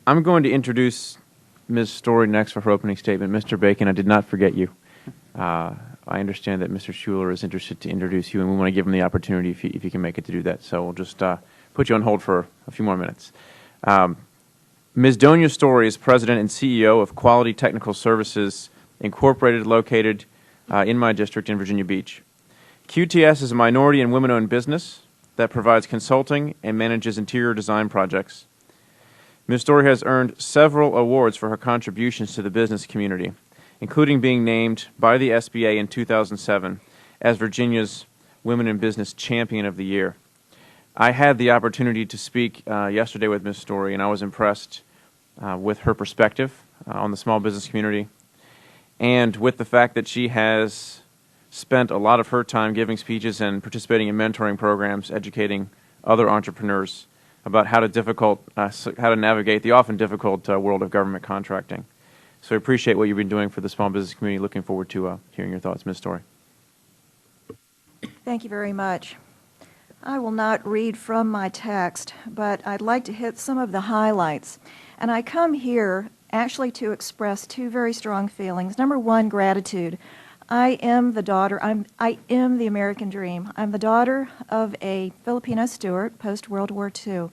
I'm going to introduce Ms. Storey next for her opening statement. Mr. Bacon, I did not forget you. I understand that Mr. Schuler is interested to introduce you, and we want to give him the opportunity if he can make it to do that. So we'll just put you on hold for a few more minutes. Ms. Doña Storey is President and CEO of Quality Technical Services, Incorporated, located in my district in Virginia Beach. QTS is a minority and women-owned business that provides consulting and manages interior design projects. Ms. Storey has earned several awards for her contributions to the business community, including being named by the SBA in 2007 as Virginia's Women in Business Champion of the Year. I had the opportunity to speak yesterday with Ms. Storey, and I was impressed with her perspective on the small business community and with the fact that she has spent a lot of her time giving speeches and participating in mentoring programs, educating other entrepreneurs about how to navigate the often difficult world of government contracting. So I appreciate what you've been doing for the small business community. Looking forward to hearing your thoughts. Ms. Storey. Thank you very much. I will not read from my text, but I'd like to hit some of the highlights. And I come here actually to express two very strong feelings. Number one, gratitude. I am the American dream. I'm the daughter of a Filipino steward post-World War II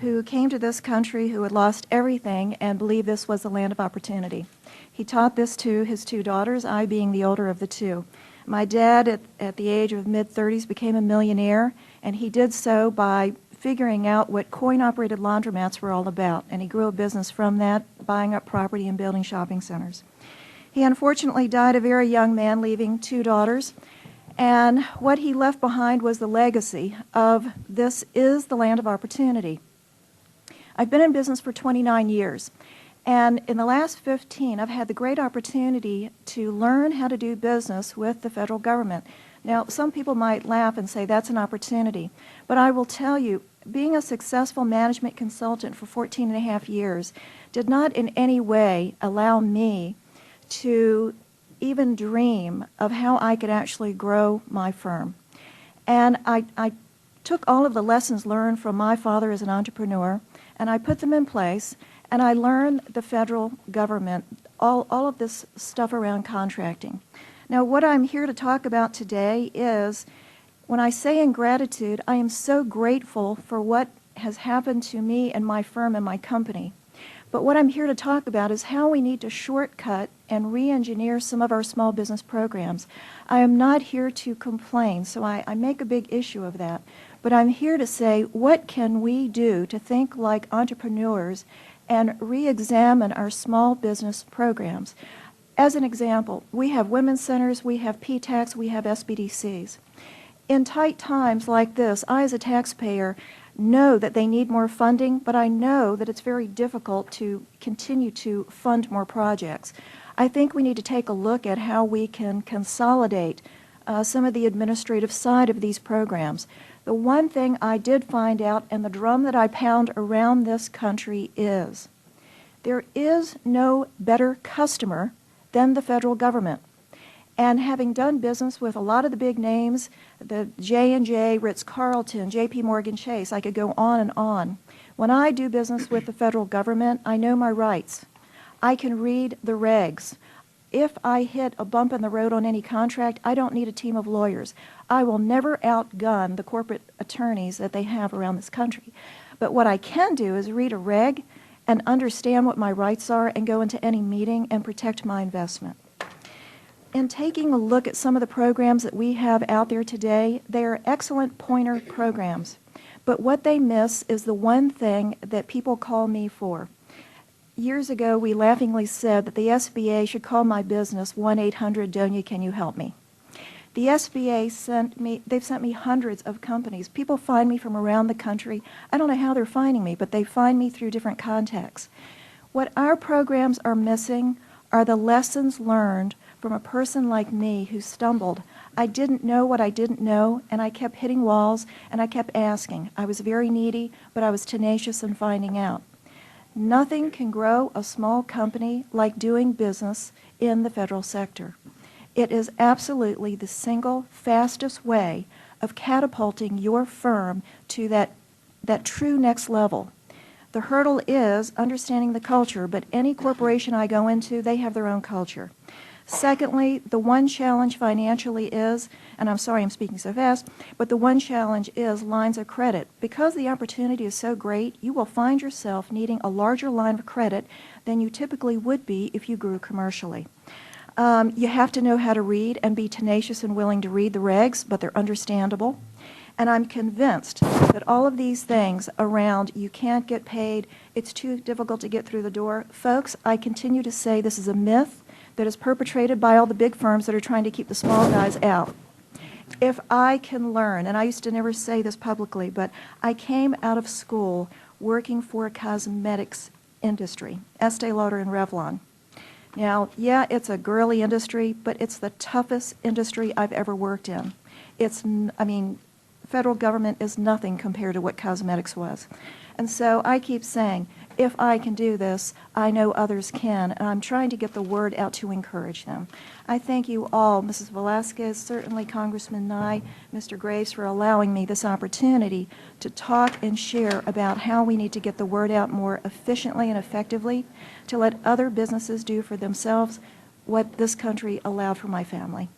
who came to this country, who had lost everything and believed this was the land of opportunity. He taught this to his two daughters, I being the older of the two. My dad, at the age of mid-30s, became a millionaire, and he did so by figuring out what coin-operated laundromats were all about, and he grew a business from that, buying up property and building shopping centers. He unfortunately died a very young man, leaving two daughters, and what he left behind was the legacy of this is the land of opportunity. I've been in business for 29 years, and in the last 15, I've had the great opportunity to learn how to do business with the federal government. Now, some people might laugh and say that's an opportunity, but I will tell you, being a successful management consultant for 14 and a half years did not in any way allow me to even dream of how I could actually grow my firm. And I took all of the lessons learned from my father as an entrepreneur, and I put them in place, and I learned the federal government, all of this stuff around contracting. Now, what I'm here to talk about today is, when I say in gratitude, I am so grateful for what has happened to me and my firm and my company. But what I'm here to talk about is how we need to shortcut and re-engineer some of our small business programs. I am not here to complain, so I make a big issue of that. But I'm here to say, what can we do to think like entrepreneurs and re-examine our small business programs? As an example, we have women's centers, we have PTACs, we have SBDCs. In tight times like this, I as a taxpayer know that they need more funding, but I know that it's very difficult to continue to fund more projects. I think we need to take a look at how we can consolidate some of the administrative side of these programs. The one thing I did find out, and the drum that I pound around this country is, there is no better customer than the federal government. And having done business with a lot of the big names, the J&J, Ritz-Carlton, J.P. Morgan Chase, I could go on and on. When I do business with the federal government, I know my rights. I can read the regs. If I hit a bump in the road on any contract, I don't need a team of lawyers. I will never outgun the corporate attorneys that they have around this country. But what I can do is read a reg and understand what my rights are and go into any meeting and protect my investment. In taking a look at some of the programs that we have out there today, they are excellent pointer programs. But what they miss is the one thing that people call me for. Years ago, we laughingly said that the SBA should call my business 1-800-DONYA, can you help me? The SBA they've sent me hundreds of companies. People find me from around the country. I don't know how they're finding me, but they find me through different contacts. What our programs are missing are the lessons learned from a person like me who stumbled. I didn't know what I didn't know, and I kept hitting walls, and I kept asking. I was very needy, but I was tenacious in finding out. Nothing can grow a small company like doing business in the federal sector. It is absolutely the single fastest way of catapulting your firm to that true next level. The hurdle is understanding the culture, but any corporation I go into, they have their own culture. Secondly, the one challenge financially is, and I'm sorry I'm speaking so fast, but the one challenge is lines of credit. Because the opportunity is so great, you will find yourself needing a larger line of credit than you typically would be if you grew commercially. You have to know how to read and be tenacious and willing to read the regs, but they're understandable. And I'm convinced that all of these things around you can't get paid, it's too difficult to get through the door. Folks, I continue to say this is a myth that is perpetrated by all the big firms that are trying to keep the small guys out. If I can learn, and I used to never say this publicly, but I came out of school working for a cosmetics industry, Estee Lauder and Revlon. Now, yeah, it's a girly industry, but it's the toughest industry I've ever worked in. Federal government is nothing compared to what cosmetics was. And so I keep saying, if I can do this, I know others can, and I'm trying to get the word out to encourage them. I thank you all, Mrs. Velasquez, certainly Congressman Nye, Mr. Graves, for allowing me this opportunity to talk and share about how we need to get the word out more efficiently and effectively to let other businesses do for themselves what this country allowed for my family.